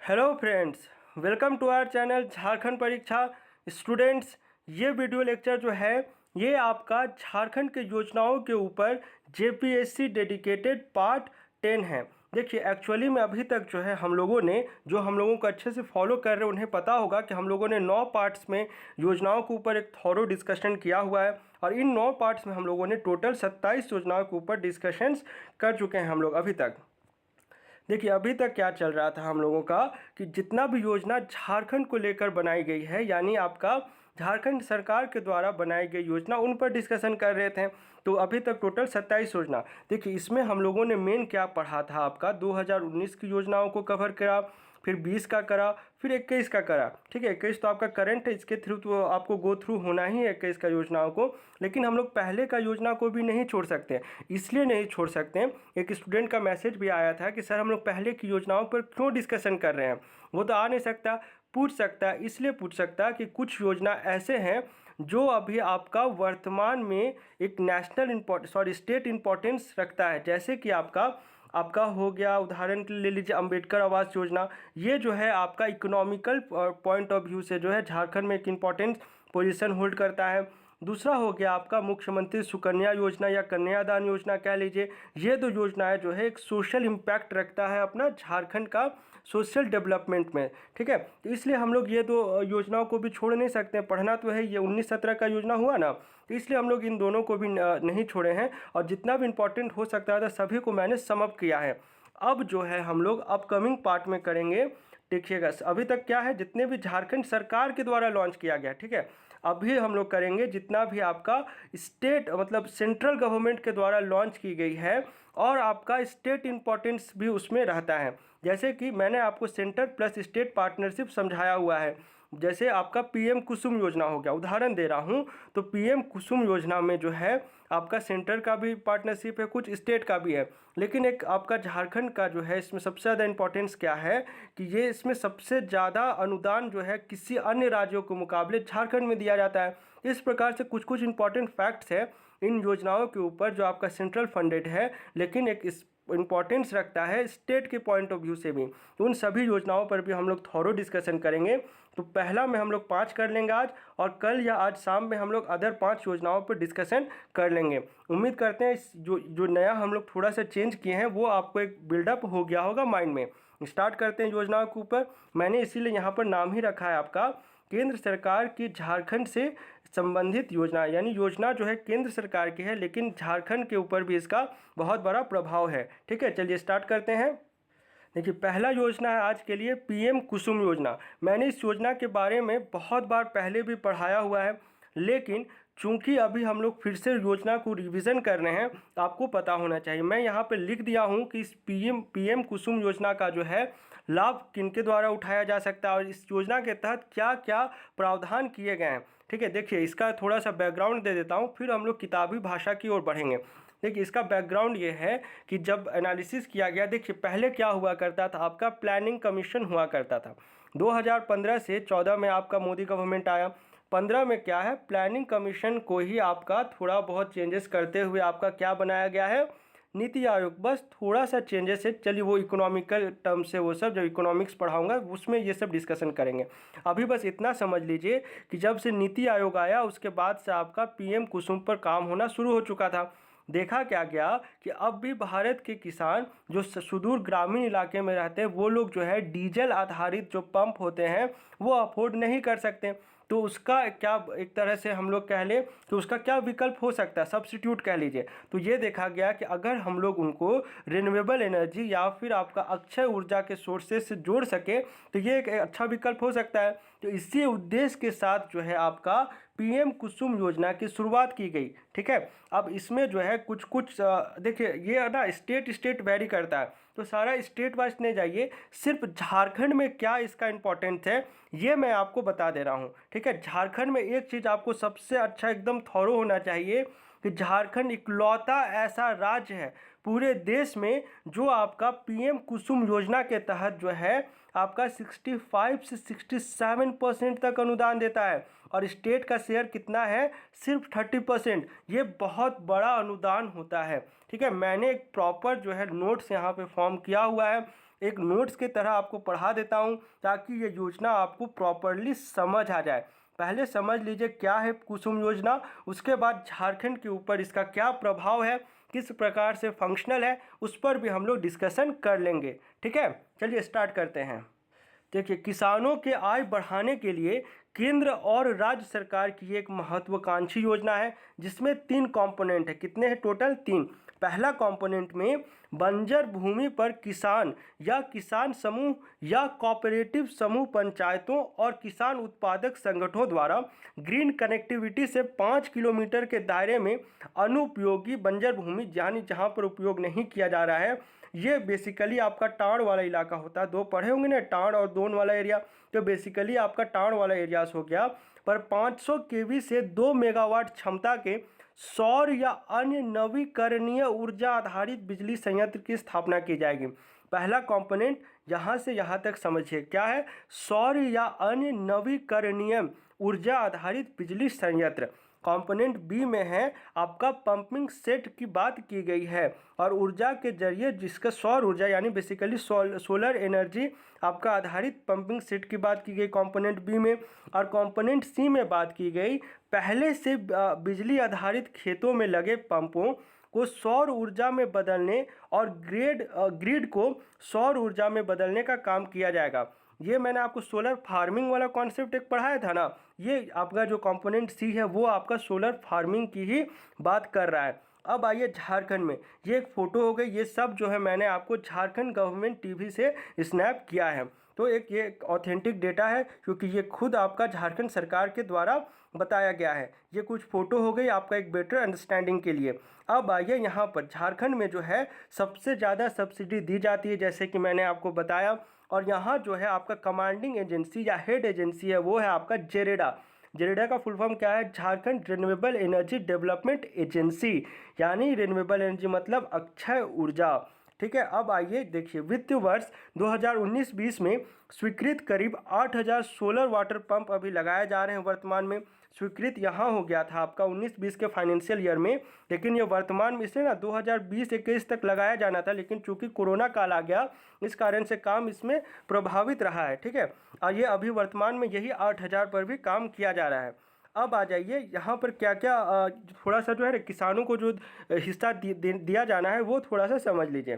Hello friends, welcome to our channel Jharkhand Pariksha students. ये video lecture जो है ये आपका झारखंड के योजनाओं के ऊपर जेपीएससी डेडिकेटेड पार्ट 10 है। देखिए, एक्चुअली में अभी तक जो है हम लोगों को अच्छे से फॉलो कर रहे हैं उन्हें पता होगा कि हम लोगों ने 9 पार्ट्स में योजनाओं के ऊपर एक थॉरो डिस्कशन किया हुआ है और इन 9 पार्ट्स में हम लोगों ने टोटल 27 योजनाओं के ऊपर डिस्कशंस कर चुके हैं हम लोग अभी तक। देखिए, अभी तक क्या चल रहा था हम लोगों का कि जितना भी योजना झारखंड को लेकर बनाई गई है, यानी आपका झारखंड सरकार के द्वारा बनाई गई योजना, उन पर डिस्कशन कर रहे थे। तो अभी तक टोटल 27 योजना। देखिए, इसमें हम लोगों ने मेन क्या पढ़ा था, आपका 2019 की योजनाओं को कवर करा, फिर 20 का करा, फिर 21 का करा। ठीक है, 21 तो आपका करंट है, इसके थ्रू तो आपको गो थ्रू होना ही है 21 का योजनाओं को। लेकिन हम लोग पहले का योजना को भी नहीं छोड़ सकते। इसलिए नहीं छोड़ सकते, एक स्टूडेंट का मैसेज भी आया था कि सर हम लोग पहले की योजनाओं पर क्यों डिस्कशन कर रहे हैं। वो तो आ नहीं सकता, पूछ सकता है। इसलिए पूछ सकता है कि कुछ योजना ऐसे हैं जो अभी आपका वर्तमान में एक स्टेट इम्पोर्टेंस रखता है। जैसे कि आपका हो गया, उदाहरण के लिए ले लीजिए अंबेडकर आवास योजना। ये जो है आपका इकोनॉमिकल पॉइंट ऑफ व्यू से जो है झारखंड में एक इम्पॉर्टेंट पोजीशन होल्ड करता है। दूसरा हो गया आपका मुख्यमंत्री सुकन्या योजना या कन्यादान योजना कह लीजिए। ये दो योजनाएं जो है एक सोशल इम्पैक्ट रखता है अपना झारखंड का सोशल डेवलपमेंट में। ठीक है, तो इसलिए हम लोग ये दो योजनाओं को भी छोड़ नहीं सकते। पढ़ना तो है, ये 19-17 का योजना हुआ ना, तो इसलिए हम लोग इन दोनों को भी नहीं छोड़े हैं और जितना भी इम्पोर्टेंट हो सकता था सभी को मैंने सम अप किया है। अब जो है हम लोग अपकमिंग पार्ट में करेंगे। देखिएगा, अभी तक क्या है, जितने भी झारखंड सरकार के द्वारा लॉन्च किया गया, ठीक है, अभी हम लोग करेंगे जितना भी आपका स्टेट मतलब सेंट्रल गवर्नमेंट के द्वारा लॉन्च की गई है और आपका स्टेट इम्पोर्टेंस भी उसमें रहता है। जैसे कि मैंने आपको सेंटर प्लस स्टेट पार्टनरशिप समझाया हुआ है। जैसे आपका पीएम कुसुम योजना हो गया, उदाहरण दे रहा हूँ, तो पीएम कुसुम योजना में जो है आपका सेंटर का भी पार्टनरशिप है, कुछ स्टेट का भी है। लेकिन एक आपका झारखंड का जो है इसमें सबसे ज़्यादा इंपॉर्टेंस क्या है कि ये इसमें सबसे ज़्यादा अनुदान जो है किसी अन्य राज्यों के मुकाबले झारखंड में दिया जाता है। इस प्रकार से कुछ कुछ इंपॉर्टेंट फैक्ट्स है इन योजनाओं के ऊपर जो आपका सेंट्रल फंडेड है, लेकिन एक इम्पॉर्टेंस रखता है स्टेट के पॉइंट ऑफ व्यू से भी। तो उन सभी योजनाओं पर भी हम लोग थॉरो डिस्कशन करेंगे। तो पहला में हम लोग 5 कर लेंगे आज, और कल या आज शाम में हम लोग अदर 5 योजनाओं पर डिस्कशन कर लेंगे। उम्मीद करते हैं इस जो नया हम लोग थोड़ा सा चेंज किए हैं वो आपको एक बिल्डअप हो गया होगा माइंड में। स्टार्ट करते हैं योजनाओं के ऊपर। मैंने इसीलिए यहाँ पर नाम ही रखा है आपका केंद्र सरकार की झारखंड से संबंधित योजना, यानी योजना जो है केंद्र सरकार की है लेकिन झारखंड के ऊपर भी इसका बहुत बड़ा प्रभाव है। ठीक है, चलिए स्टार्ट करते हैं। देखिए, पहला योजना है आज के लिए पीएम कुसुम योजना। मैंने इस योजना के बारे में बहुत बार पहले भी पढ़ाया हुआ है, लेकिन चूंकि अभी हम लोग फिर से योजना को रिवीजन कर रहे हैं तो आपको पता होना चाहिए। मैं यहाँ पे लिख दिया हूँ कि इस पीएम कुसुम योजना का जो है लाभ किनके द्वारा उठाया जा सकता है और इस योजना के तहत क्या क्या प्रावधान किए गए हैं। ठीक है, देखिए इसका थोड़ा सा बैकग्राउंड दे देता हूँ, फिर हम लोग किताबी भाषा की ओर बढ़ेंगे। देखिए, इसका बैकग्राउंड ये है कि जब एनालिसिस किया गया, देखिए पहले क्या हुआ करता था, आपका प्लानिंग कमीशन हुआ करता था। 2015 से 14 में आपका मोदी गवर्नमेंट आया। 15 में क्या है, प्लानिंग कमीशन को ही आपका थोड़ा बहुत चेंजेस करते हुए आपका क्या बनाया गया है, नीति आयोग। बस थोड़ा सा चेंजेस है। चलिए वो इकोनॉमिकल टर्म से, वो सब जब इकोनॉमिक्स पढ़ाऊंगा उसमें ये सब डिस्कशन करेंगे। अभी बस इतना समझ लीजिए कि जब से नीति आयोग आया उसके बाद से आपका पीएम कुसुम पर काम होना शुरू हो चुका था। देखा क्या गया कि अब भी भारत के किसान जो सुदूर ग्रामीण इलाके में रहते हैं वो लोग जो है डीजल आधारित जो पंप होते हैं वो अफोर्ड नहीं कर सकते। तो उसका क्या, एक तरह से हम लोग कह लें कि उसका क्या विकल्प हो सकता है, सब्स्टिट्यूट कह लीजिए। तो ये देखा गया कि अगर हम लोग उनको रिन्यूएबल एनर्जी या फिर आपका अक्षय ऊर्जा के सोर्सेज से जोड़ सके तो ये एक अच्छा विकल्प हो सकता है। तो इसी उद्देश्य के साथ जो है आपका पीएम कुसुम योजना की शुरुआत की गई। ठीक है, अब इसमें जो है कुछ कुछ देखिए ये ना स्टेट वेरी करता है, तो सारा स्टेट वाइज नहीं जाइए, सिर्फ झारखंड में क्या इसका इंपॉर्टेंस है ये मैं आपको बता दे रहा हूँ। ठीक है, झारखंड में एक चीज़ आपको सबसे अच्छा एकदम थॉरो होना चाहिए कि झारखंड इकलौता ऐसा राज्य है पूरे देश में जो आपका पीएम कुसुम योजना के तहत जो है आपका 65 से 67% तक अनुदान देता है और स्टेट का शेयर कितना है, सिर्फ 30%। ये बहुत बड़ा अनुदान होता है। ठीक है, मैंने एक प्रॉपर जो है नोट्स यहाँ पे फॉर्म किया हुआ है, एक नोट्स की तरह आपको पढ़ा देता हूँ ताकि ये योजना आपको प्रॉपरली समझ आ जाए। पहले समझ लीजिए क्या है कुसुम योजना, उसके बाद झारखंड के ऊपर इसका क्या प्रभाव है, किस प्रकार से फंक्शनल है, उस पर भी हम लोग डिस्कशन कर लेंगे। ठीक है, चलिए स्टार्ट करते हैं। देखिए, किसानों के आय बढ़ाने के लिए केंद्र और राज्य सरकार की एक महत्वाकांक्षी योजना है जिसमें 3 कंपोनेंट है। कितने हैं टोटल? 3। पहला कंपोनेंट में बंजर भूमि पर किसान या किसान समूह या कोऑपरेटिव समूह पंचायतों और किसान उत्पादक संगठनों द्वारा ग्रीन कनेक्टिविटी से 5 किलोमीटर के दायरे में अनुपयोगी बंजर भूमि, यानी जहाँ पर उपयोग नहीं किया जा रहा है, ये बेसिकली आपका टाड़ वाला इलाका होता है। 2 पढ़े होंगे ना, टाड़ और दोन वाला एरिया, तो बेसिकली आपका टाड़ वाला एरियाज हो गया। पर 500 केवी से 2 मेगावाट क्षमता के सौर या अन्य नवीकरणीय ऊर्जा आधारित बिजली संयंत्र की स्थापना की जाएगी। पहला कंपोनेंट यहाँ से यहाँ तक समझिए क्या है, सौर या अन्य नवीकरणीय ऊर्जा आधारित बिजली संयंत्र। कंपोनेंट बी में है आपका पंपिंग सेट की बात की गई है और ऊर्जा के जरिए जिसका सौर ऊर्जा यानी बेसिकली सोलर एनर्जी आपका आधारित पंपिंग सेट की बात की गई कंपोनेंट बी में। और कंपोनेंट सी में बात की गई पहले से बिजली आधारित खेतों में लगे पंपों को सौर ऊर्जा में बदलने और ग्रिड को सौर ऊर्जा में बदलने का काम किया जाएगा। ये मैंने आपको सोलर फार्मिंग वाला कॉन्सेप्ट एक पढ़ाया था ना, ये आपका जो कंपोनेंट सी है वो आपका सोलर फार्मिंग की ही बात कर रहा है। अब आइए झारखंड में, ये एक फ़ोटो हो गई, ये सब जो है मैंने आपको झारखंड गवर्नमेंट टीवी से स्नैप किया है। तो ये ऑथेंटिक डेटा है क्योंकि ये खुद आपका झारखंड सरकार के द्वारा बताया गया है। ये कुछ फ़ोटो हो गई आपका एक बेटर अंडरस्टैंडिंग के लिए। अब आइए यहाँ पर झारखंड में जो है सबसे ज़्यादा सब्सिडी दी जाती है जैसे कि मैंने आपको बताया। और यहाँ जो है आपका कमांडिंग एजेंसी या हेड एजेंसी है वो है आपका जेरेडा। जेरेडा का फुल फॉर्म क्या है? Jharkhand renewable energy development agency, यानी रिन्यूएबल एनर्जी मतलब अक्षय ऊर्जा। ठीक है, अब आइए देखिए, वित्त वर्ष 2019-20 में स्वीकृत करीब 8000 सोलर वाटर पंप अभी लगाए जा रहे हैं वर्तमान में। स्वीकृत यहाँ हो गया था आपका 19-20 के फाइनेंशियल ईयर में, लेकिन ये वर्तमान में इसे ना 2020-21 तक लगाया जाना था, लेकिन चूंकि कोरोना काल आ गया इस कारण से काम इसमें प्रभावित रहा है। ठीक है, और ये अभी वर्तमान में यही 8000 पर भी काम किया जा रहा है। अब आ जाइए यहाँ पर क्या क्या थोड़ा सा जो है किसानों को जो हिस्सा दिया जाना है वो थोड़ा सा समझ लीजिए।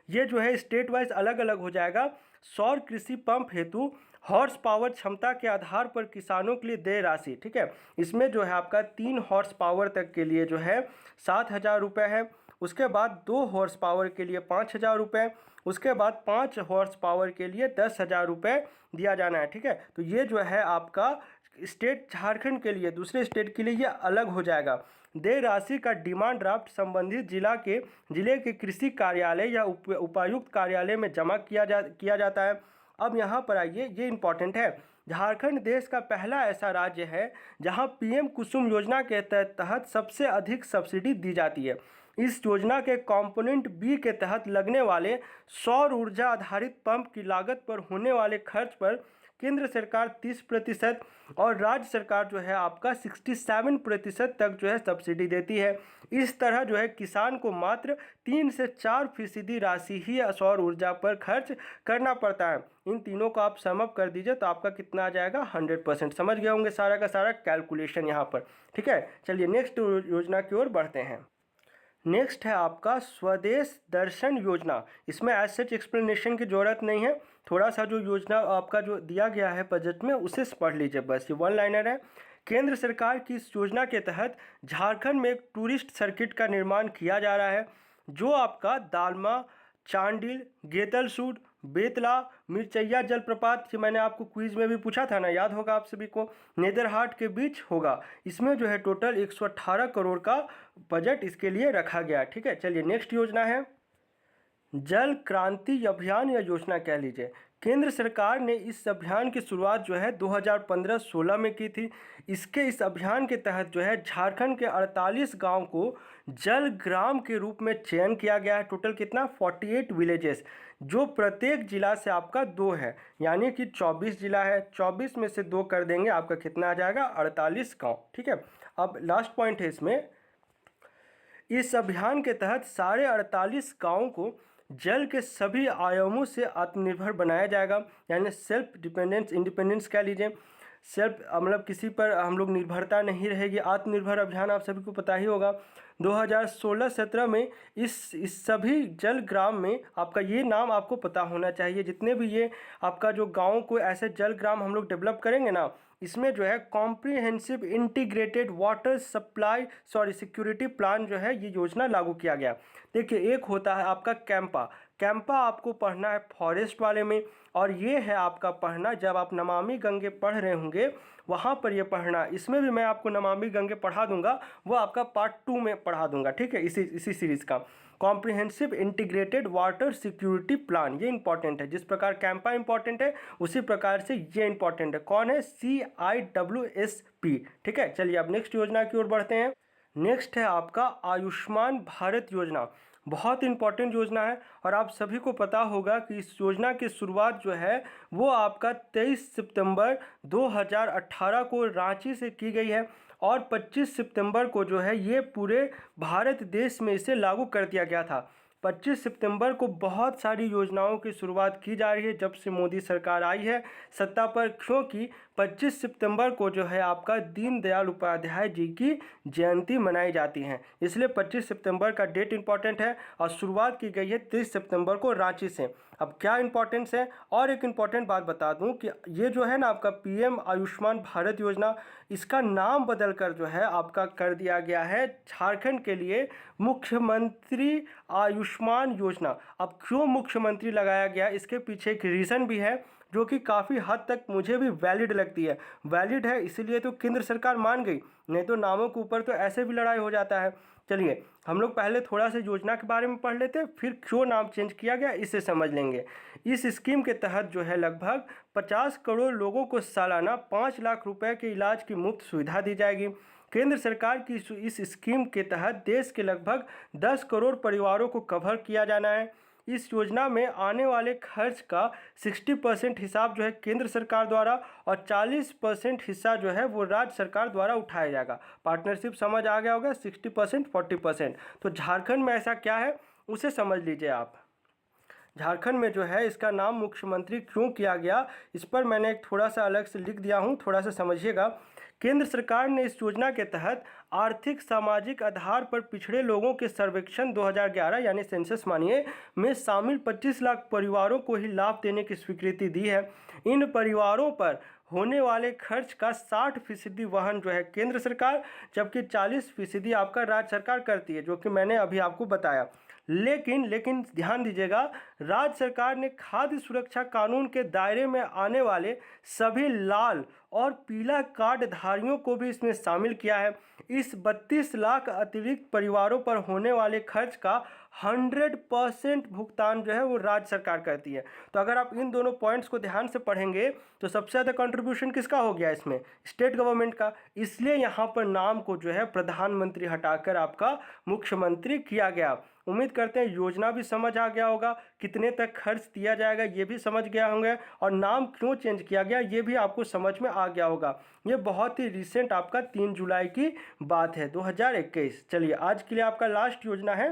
ये जो है स्टेट वाइज अलग अलग हो जाएगा। सौर कृषि पंप हेतु हॉर्स पावर क्षमता के आधार पर किसानों के लिए देय राशि, ठीक है, इसमें जो है आपका 3 हॉर्स पावर तक के लिए जो है 7000 रुपये है। उसके बाद 2 हॉर्स पावर के लिए 5000 रुपये, उसके बाद 5 हॉर्स पावर के लिए 10,000 रुपये दिया जाना है। ठीक है, तो ये जो है आपका स्टेट झारखंड के लिए, दूसरे स्टेट के लिए ये अलग हो जाएगा। देय राशि का डिमांड ड्राफ्ट संबंधित जिले के कृषि कार्यालय या उपायुक्त कार्यालय में जमा किया जाता है। अब यहाँ पर आइए, ये इम्पॉर्टेंट है, झारखंड देश का पहला ऐसा राज्य है जहाँ पीएम कुसुम योजना के तहत सबसे अधिक सब्सिडी दी जाती है। इस योजना के कंपोनेंट बी के तहत लगने वाले सौर ऊर्जा आधारित पंप की लागत पर होने वाले खर्च पर केंद्र सरकार 30% और राज्य सरकार जो है आपका 67% तक जो है सब्सिडी देती है। इस तरह जो है किसान को मात्र 3 से 4% राशि ही सौर ऊर्जा पर खर्च करना पड़ता है। इन तीनों को आप सम अप कर दीजिए तो आपका कितना आ जाएगा? 100%। समझ गए होंगे सारा का सारा कैलकुलेशन यहाँ पर। ठीक है, चलिए नेक्स्ट योजना की ओर बढ़ते हैं। नेक्स्ट है आपका स्वदेश दर्शन योजना। इसमें एज सच एक्सप्लेनेशन की ज़रूरत नहीं है, थोड़ा सा जो योजना आपका जो दिया गया है बजट में उसे पढ़ लीजिए बस, ये 1 लाइनर है। केंद्र सरकार की इस योजना के तहत झारखंड में एक टूरिस्ट सर्किट का निर्माण किया जा रहा है जो आपका दालमा, चांडिल, गेतलसूद, बेतला, मिर्चैया जलप्रपात जो मैंने आपको क्विज में भी पूछा था ना, याद होगा आप सभी को, नेदरहाट के बीच होगा। इसमें जो है टोटल 118 करोड़ का बजट इसके लिए रखा गया। ठीक है, चलिए नेक्स्ट योजना है जल क्रांति अभियान या योजना कह लीजिए। केंद्र सरकार ने इस अभियान की शुरुआत जो है 2015-16 में की थी। इस अभियान के तहत जो है झारखंड के 48 गांव को जल ग्राम के रूप में चयन किया गया है। टोटल कितना? 48 विलेजेस, जो प्रत्येक जिला से आपका 2 है, यानी कि 24 जिला है, 24 में से 2 कर देंगे आपका कितना आ जाएगा? 48 गाँव। ठीक है, अब लास्ट पॉइंट है इसमें, इस अभियान के तहत सारे 48 गाँवों को जल के सभी आयामों से आत्मनिर्भर बनाया जाएगा, यानी सेल्फ डिपेंडेंस, इंडिपेंडेंस कह लीजिए। सेल्फ मतलब किसी पर हम लोग निर्भरता नहीं रहेगी। आत्मनिर्भर अभियान आप सभी को पता ही होगा 2016-17 में इस सभी जल ग्राम में, आपका ये नाम आपको पता होना चाहिए, जितने भी ये आपका जो गाँव को ऐसे जल ग्राम हम लोग डेवलप करेंगे ना, इसमें जो है comprehensive integrated water supply security plan जो है ये योजना लागू किया गया। देखिए, एक होता है आपका कैंपा। कैंपा आपको पढ़ना है फॉरेस्ट वाले में, और ये है आपका पढ़ना जब आप नमामि गंगे पढ़ रहे होंगे वहाँ पर ये पढ़ना। इसमें भी मैं आपको नमामि गंगे पढ़ा दूंगा, वो आपका पार्ट 2 में पढ़ा दूंगा, ठीक है, इसी सीरीज़ का। Comprehensive integrated water security plan, ये इंपॉर्टेंट है। जिस प्रकार कैंपा इंपॉर्टेंट है उसी प्रकार से ये इंपॉर्टेंट है। कौन है? CIWSP, ठीक है। चलिए अब नेक्स्ट योजना की ओर बढ़ते हैं। नेक्स्ट है आपका आयुष्मान भारत योजना। बहुत इंपॉर्टेंट योजना है और आप सभी को पता होगा कि इस योजना की शुरुआत जो है वो आपका 23 सितंबर 2018 को रांची से की गई है, और 25 सितंबर को जो है ये पूरे भारत देश में इसे लागू कर दिया गया था। 25 सितंबर को बहुत सारी योजनाओं की शुरुआत की जा रही है जब से मोदी सरकार आई है सत्ता पर, क्योंकि 25 सितंबर को जो है आपका दीनदयाल उपाध्याय जी की जयंती मनाई जाती है, इसलिए 25 सितंबर का डेट इंपॉर्टेंट है और शुरुआत की गई है 30 सितंबर को रांची से। अब क्या इंपॉर्टेंस है, और एक इंपॉर्टेंट बात बता दूं कि ये जो है ना आपका PM आयुष्मान भारत योजना, इसका नाम बदलकर जो है आपका कर दिया गया है झारखंड के लिए मुख्यमंत्री आयुष्मान योजना। अब क्यों मुख्यमंत्री लगाया गया, इसके पीछे एक रीज़न भी है जो कि काफ़ी हद तक मुझे भी वैलिड लगती है। वैलिड है इसीलिए तो केंद्र सरकार मान गई, नहीं तो नामों के ऊपर तो ऐसे भी लड़ाई हो जाता है। चलिए हम लोग पहले थोड़ा सा योजना के बारे में पढ़ लेते हैं, फिर क्यों नाम चेंज किया गया इसे समझ लेंगे। इस स्कीम के तहत जो है लगभग 50 करोड़ लोगों को सालाना 5 लाख रुपए के इलाज की मुफ्त सुविधा दी जाएगी। केंद्र सरकार की इस स्कीम के तहत देश के लगभग 10 करोड़ परिवारों को कवर किया जाना है। इस योजना में आने वाले खर्च का 60% हिसाब जो है केंद्र सरकार द्वारा और 40% हिस्सा जो है वो राज्य सरकार द्वारा उठाया जाएगा। पार्टनरशिप समझ आ गया होगा, 60% 40%। तो झारखंड में ऐसा क्या है उसे समझ लीजिए आप। झारखंड में जो है इसका नाम मुख्यमंत्री क्यों किया गया, इस पर मैंने एक थोड़ा सा अलग से लिख दिया हूँ, थोड़ा सा समझिएगा। केंद्र सरकार ने इस योजना के तहत आर्थिक सामाजिक आधार पर पिछड़े लोगों के सर्वेक्षण 2011 यानी सेंसस मानिए में शामिल 25 लाख परिवारों को ही लाभ देने की स्वीकृति दी है। इन परिवारों पर होने वाले खर्च का 60% वहन जो है केंद्र सरकार, जबकि 40% आपका राज्य सरकार करती है, जो कि मैंने अभी आपको बताया। लेकिन ध्यान दीजिएगा, राज्य सरकार ने खाद्य सुरक्षा कानून के दायरे में आने वाले सभी लाल और पीला कार्ड धारियों को भी इसमें शामिल किया है। इस 32 लाख अतिरिक्त परिवारों पर होने वाले खर्च का 100% भुगतान जो है वो राज्य सरकार करती है। तो अगर आप इन दोनों पॉइंट्स को ध्यान से पढ़ेंगे तो सबसे ज़्यादा कंट्रीब्यूशन किसका हो गया इसमें? स्टेट गवर्नमेंट का। इसलिए यहाँ पर नाम को जो है प्रधानमंत्री हटाकर आपका मुख्यमंत्री किया गया। उम्मीद करते हैं योजना भी समझ आ गया होगा, कितने तक खर्च दिया जाएगा ये भी समझ गया होंगे, और नाम क्यों चेंज किया गया ये भी आपको समझ में आ गया होगा। ये बहुत ही रिसेंट आपका 3 जुलाई की बात है 2021। चलिए आज के लिए आपका लास्ट योजना है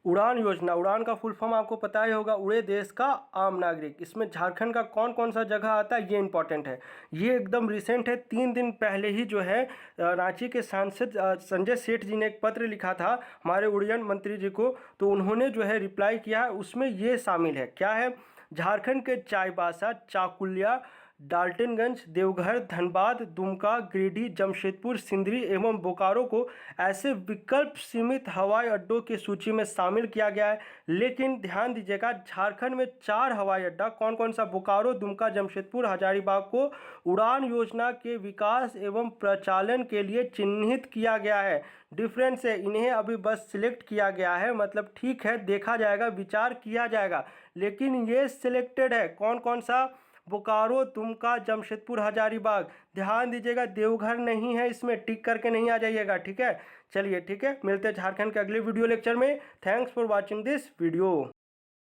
उड़ान योजना। उड़ान का फुल फॉर्म आपको पता ही होगा, उड़े देश का आम नागरिक। इसमें झारखंड का कौन कौन सा जगह आता है ये इंपॉर्टेंट है। ये एकदम रिसेंट है, 3 दिन पहले ही जो है रांची के सांसद संजय सेठ जी ने एक पत्र लिखा था हमारे उड़यन मंत्री जी को, तो उन्होंने जो है रिप्लाई किया है, उसमें ये शामिल है। क्या है? झारखंड के चाईबासा, चाकुलिया, डाल्टनगंज, देवघर, धनबाद, दुमका, गिरिडीह, जमशेदपुर, सिंदरी एवं बोकारो को ऐसे विकल्प सीमित हवाई अड्डों की सूची में शामिल किया गया है। लेकिन ध्यान दीजिएगा, झारखंड में 4 हवाई अड्डा, कौन कौन सा? बोकारो, दुमका, जमशेदपुर, हजारीबाग को उड़ान योजना के विकास एवं प्रचालन के लिए चिन्हित किया गया है। डिफरेंस है, इन्हें अभी बस सिलेक्ट किया गया है, मतलब ठीक है देखा जाएगा, विचार किया जाएगा, लेकिन ये सिलेक्टेड है। कौन कौन सा? बोकारो, दुमका, जमशेदपुर, हजारीबाग। ध्यान दीजिएगा देवघर नहीं है इसमें, टिक करके नहीं आ जाइएगा, ठीक है। चलिए ठीक है, मिलते हैं झारखंड के अगले वीडियो लेक्चर में। Thanks for watching this video.